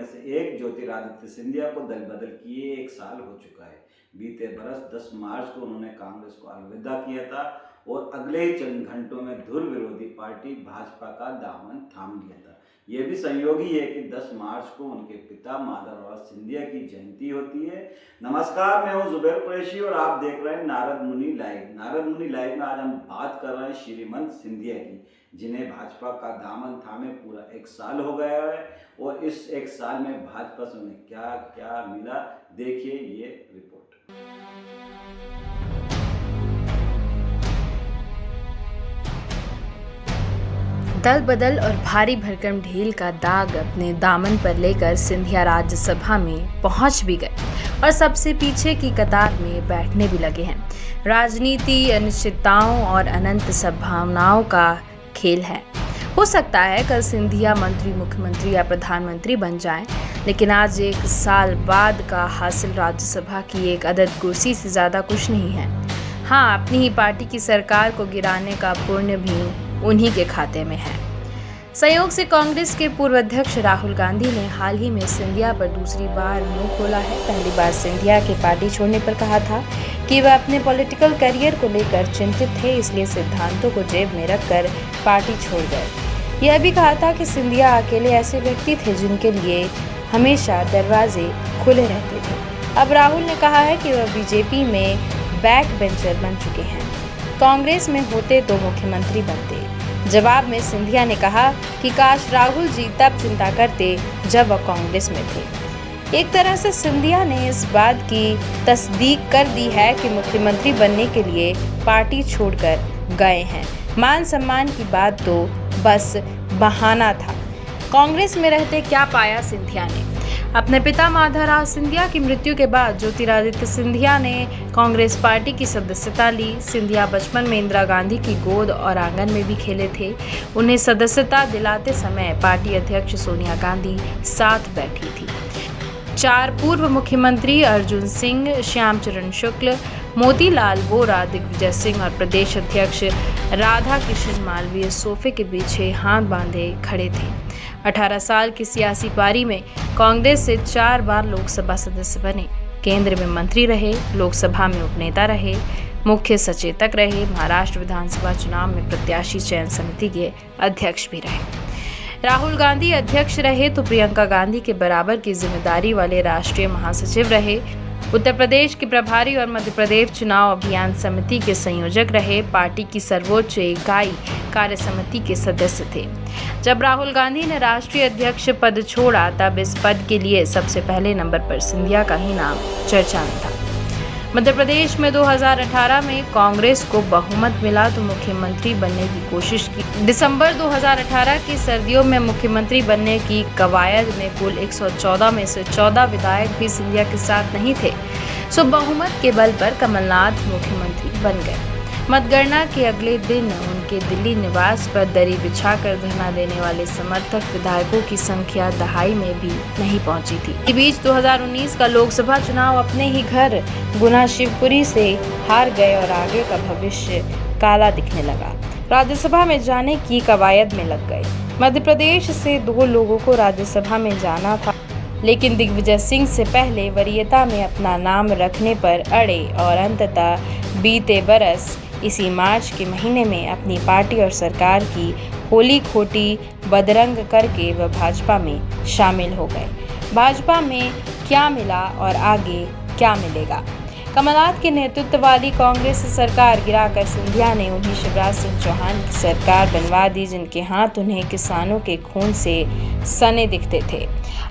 में से एक ज्योतिरादित्य सिंधिया को दल बदल किए 1 साल हो चुका है। बीते बरस 10 मार्च को उन्होंने कांग्रेस को अलविदा किया था और अगले ही चंद घंटों में धुर विरोधी पार्टी भाजपा का दामन थाम लिया था। ये भी संयोग ही है कि 10 मार्च को उनके पिता माधवराव सिंधिया की जयंती होती है। नमस्कार, मैं हूं जुबैर कुरैशी और आप देख रहे हैं नारद मुनि लाइव। नारद मुनि लाइव में आज हम बात कर रहे हैं श्रीमंत सिंधिया की, जिन्हें भाजपा का दामन थामे पूरा 1 साल हो गया है और इस 1 साल में भाजपा से उन्हें क्या क्या मिला, देखिए ये रिपोर्ट। दल बदल और भारी भरकम ढील का दाग अपने दामन पर लेकर सिंधिया राज्यसभा में पहुंच भी गए और सबसे पीछे की कतार में बैठने भी लगे हैं। राजनीति अनिश्चितताओं और अनंत संभावनाओं का खेल है। हो सकता है कल सिंधिया मंत्री, मुख्यमंत्री या प्रधानमंत्री बन जाएं, लेकिन आज 1 साल बाद का हासिल राज्यसभा की एक अदद कुर्सी से ज़्यादा कुछ नहीं है। हाँ, अपनी ही पार्टी की सरकार को गिराने का पुण्य भी उन्हीं के खाते में है। संयोग से कांग्रेस के पूर्व अध्यक्ष राहुल गांधी ने हाल ही में सिंधिया पर दूसरी बार मुंह खोला है। पहली बार सिंधिया के पार्टी छोड़ने पर कहा था कि वह अपने पॉलिटिकल करियर को लेकर चिंतित थे, इसलिए सिद्धांतों को जेब में रखकर पार्टी छोड़ गए। यह भी कहा था कि सिंधिया अकेले ऐसे व्यक्ति थे जिनके लिए हमेशा दरवाजे खुले रहते थे। अब राहुल ने कहा है कि वह बीजेपी में बैक बेंचर बन चुके हैं। कांग्रेस में होते तो मुख्यमंत्री बनते। जवाब में सिंधिया ने कहा कि काश राहुल जी तब चिंता करते जब वह कांग्रेस में थे। एक तरह से सिंधिया ने इस बात की तस्दीक कर दी है कि मुख्यमंत्री बनने के लिए पार्टी छोड़कर गए हैं। मान सम्मान की बात तो बस बहाना था। कांग्रेस में रहते क्या पाया सिंधिया ने? अपने पिता माधवराव सिंधिया की मृत्यु के बाद ज्योतिरादित्य सिंधिया ने कांग्रेस पार्टी की सदस्यता ली। सिंधिया बचपन में इंदिरा गांधी की गोद और आंगन में भी खेले थे। उन्हें सदस्यता दिलाते समय पार्टी अध्यक्ष सोनिया गांधी साथ बैठी थी। 4 पूर्व मुख्यमंत्री अर्जुन सिंह, श्याम चरण शुक्ल, मोतीलाल वोरा, दिग्विजय सिंह और प्रदेश अध्यक्ष राधा किशन मालवीय सोफे के पीछे हाथ बांधे खड़े थे। 18 साल की सियासी पारी में कांग्रेस से 4 बार लोकसभा सदस्य बने, केंद्र में मंत्री रहे, लोकसभा में उपनेता रहे, मुख्य सचेतक रहे, महाराष्ट्र विधानसभा चुनाव में प्रत्याशी चयन समिति के अध्यक्ष भी रहे। राहुल गांधी अध्यक्ष रहे तो प्रियंका गांधी के बराबर की जिम्मेदारी वाले राष्ट्रीय महासचिव रहे। उत्तर प्रदेश के प्रभारी और मध्य प्रदेश चुनाव अभियान समिति के संयोजक रहे। पार्टी की सर्वोच्च इकाई कार्य समिति के सदस्य थे। जब राहुल गांधी ने राष्ट्रीय अध्यक्ष पद छोड़ा तब इस पद के लिए सबसे पहले नंबर पर सिंधिया का ही नाम चर्चा में था। मध्य प्रदेश में 2018 में कांग्रेस को बहुमत मिला तो मुख्यमंत्री बनने की कोशिश की। दिसंबर 2018 की सर्दियों में मुख्यमंत्री बनने की कवायद में कुल 114 में से 14 विधायक भी सिंधिया के साथ नहीं थे। सो बहुमत के बल पर कमलनाथ मुख्यमंत्री बन गए। मतगणना के अगले दिन उनके दिल्ली निवास पर दरी बिछाकर धरना देने वाले समर्थक विधायकों की संख्या दहाई में भी नहीं पहुंची थी। इस बीच 2019 का लोकसभा चुनाव अपने ही घर गुना शिवपुरी से हार गए और आगे का भविष्य काला दिखने लगा। राज्यसभा में जाने की कवायद में लग गए। मध्य प्रदेश से 2 लोगों को राज्यसभा में जाना था, लेकिन दिग्विजय सिंह से पहले वरीयता में अपना नाम रखने पर अड़े और अंततः बीते बरस इसी मार्च के महीने में अपनी पार्टी और सरकार की होली खोटी बदरंग करके वह भाजपा में शामिल हो गए। भाजपा में क्या मिला और आगे क्या मिलेगा? कमलनाथ के नेतृत्व वाली कांग्रेस सरकार गिराकर सिंधिया ने उन्हें शिवराज सिंह चौहान की सरकार बनवा दी, जिनके हाथ उन्हें किसानों के खून से सने दिखते थे।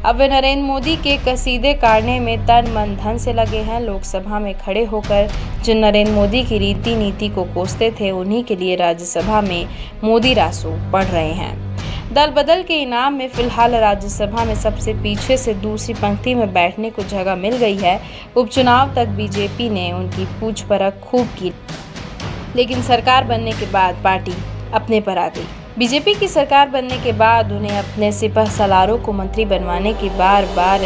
अब वे नरेंद्र मोदी के कसीदे काटने में तन मन धन से लगे हैं। लोकसभा में खड़े होकर जो नरेंद्र मोदी की रीति नीति को कोसते थे, उन्हीं के लिए राज्यसभा में मोदी रासू पढ़ रहे हैं। दल बदल के इनाम में फिलहाल राज्यसभा में सबसे पीछे से दूसरी पंक्ति में बैठने को जगह मिल गई है। उपचुनाव तक बीजेपी ने उनकी पूछ परख खूब की, लेकिन सरकार बनने के बाद पार्टी अपने पर आ गई। बीजेपी की सरकार बनने के बाद उन्हें अपने सिपह सलारों को मंत्री बनवाने की बार बार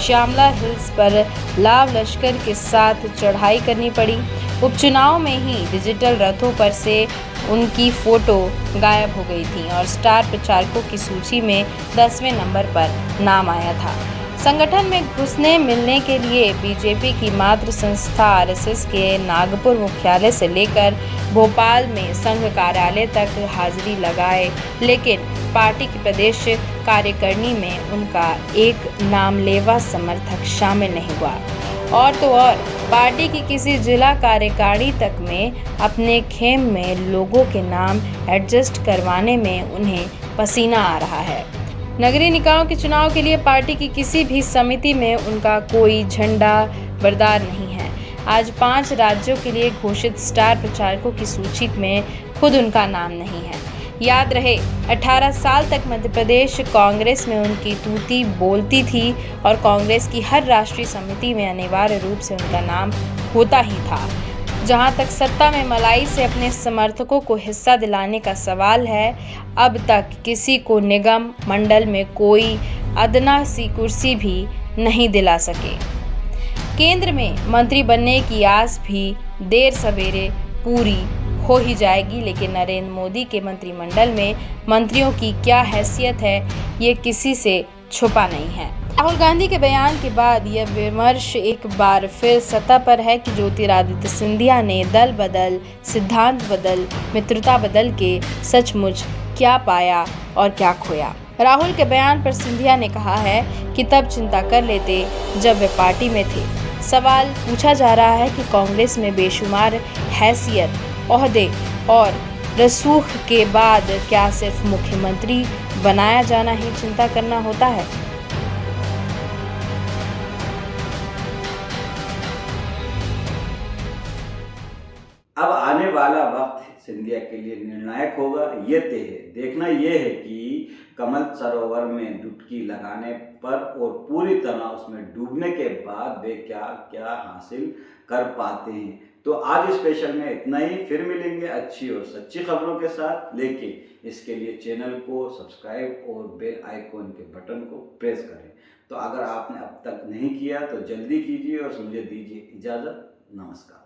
श्यामला हिल्स पर लाव लश्कर के साथ चढ़ाई करनी पड़ी। उपचुनाव में ही डिजिटल रथों पर से उनकी फोटो गायब हो गई थी और स्टार प्रचारकों की सूची में 10वें नंबर पर नाम आया था। संगठन में घुसने मिलने के लिए बीजेपी की मातृ संस्था आरएसएस के नागपुर मुख्यालय से लेकर भोपाल में संघ कार्यालय तक हाजिरी लगाए, लेकिन पार्टी की प्रदेश कार्यकारिणी में उनका एक नामलेवा समर्थक शामिल नहीं हुआ। और तो और पार्टी की किसी जिला कार्यकारिणी तक में अपने खेम में लोगों के नाम एडजस्ट करवाने में उन्हें पसीना आ रहा है। नगरीय निकायों के चुनाव के लिए पार्टी की किसी भी समिति में उनका कोई झंडा बरदार नहीं है। आज 5 राज्यों के लिए घोषित स्टार प्रचारकों की सूची में खुद उनका नाम नहीं है। याद रहे, 18 साल तक मध्य प्रदेश कांग्रेस में उनकी तूती बोलती थी और कांग्रेस की हर राष्ट्रीय समिति में अनिवार्य रूप से उनका नाम होता ही था। जहां तक सत्ता में मलाई से अपने समर्थकों को हिस्सा दिलाने का सवाल है, अब तक किसी को निगम मंडल में कोई अदना सी कुर्सी भी नहीं दिला सके। केंद्र में मंत्री बनने की आस भी देर सवेरे पूरी हो ही जाएगी, लेकिन नरेंद्र मोदी के मंत्रिमंडल में मंत्रियों की क्या हैसियत है, ये किसी से छुपा नहीं है। राहुल गांधी के बयान के बाद यह विमर्श एक बार फिर सतह पर है कि ज्योतिरादित्य सिंधिया ने दल बदल, सिद्धांत बदल, मित्रता बदल के सचमुच क्या पाया और क्या खोया। राहुल के बयान पर सिंधिया ने कहा है कि तब चिंता कर लेते जब वे पार्टी में थे। सवाल पूछा जा रहा है कि कांग्रेस में बेशुमार हैसियत, ओहदे और रसूख के बाद क्या सिर्फ मुख्यमंत्री बनाया जाना ही चिंता करना होता है। अब आने वाला वक्त सिंधिया के लिए निर्णायक होगा, ये तय है। देखना यह है कि कमल सरोवर में डुबकी लगाने पर और पूरी तरह उसमें डूबने के बाद वे क्या क्या हासिल कर पाते हैं। तो आज स्पेशल में इतना ही, फिर मिलेंगे अच्छी और सच्ची खबरों के साथ। लेकिन इसके लिए चैनल को सब्सक्राइब और बेल आइकॉन के बटन को प्रेस करें। तो अगर आपने अब तक नहीं किया तो जल्दी कीजिए और मुझे दीजिए इजाज़त। नमस्कार।